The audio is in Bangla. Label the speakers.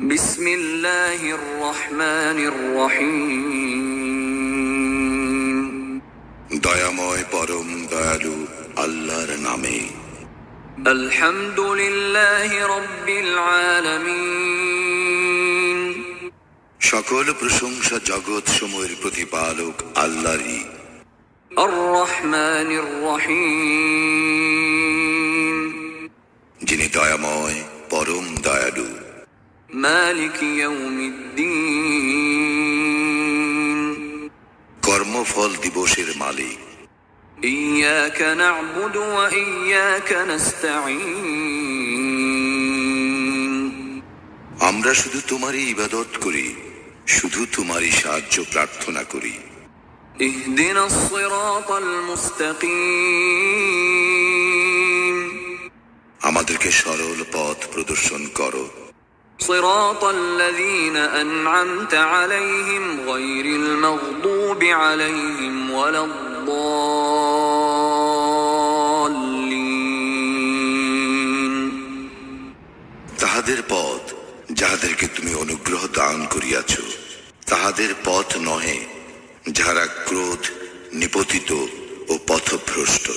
Speaker 1: বিসমিল্লাহির রহমানির রহিম।
Speaker 2: দয়াময় পরম দয়ালু আল্লাহর নামে।
Speaker 1: আলহামদুলিল্লাহি রাব্বিল আলামিন।
Speaker 2: সকল প্রশংসা জগৎ সমূহের প্রতিপালক আল্লাহরই।
Speaker 1: আর রহমানির রহিম।
Speaker 2: যিনি দয়াময় পরম দয়ালু।
Speaker 1: মালিক ইয়াউমিদ্দিন।
Speaker 2: কর্মফল দিবসের মালিক।
Speaker 1: ইয়াকা না'বুদু ওয়া ইয়াকা নাস্তাঈন।
Speaker 2: আমরা শুধু তোমারই ইবাদত করি, শুধু তোমারই সাহায্য প্রার্থনা করি।
Speaker 1: ইহদিনাস সিরাতাল মুস্তাকিম।
Speaker 2: আমাদেরকে সরল পথ প্রদর্শন করো।
Speaker 1: সিরাতাল্লাযীনা আন'আমতা আলাইহিম গায়রিল মাগদুবি আলাইহিম ওয়ালাদ-দাল্লিন।
Speaker 2: তাহাদের পথ যাহাদেরকে তুমি অনুগ্রহ দান করিয়াছ, তাহাদের পথ নহে যাহারা ক্রোধ, নিপতিত ও পথভ্রষ্ট।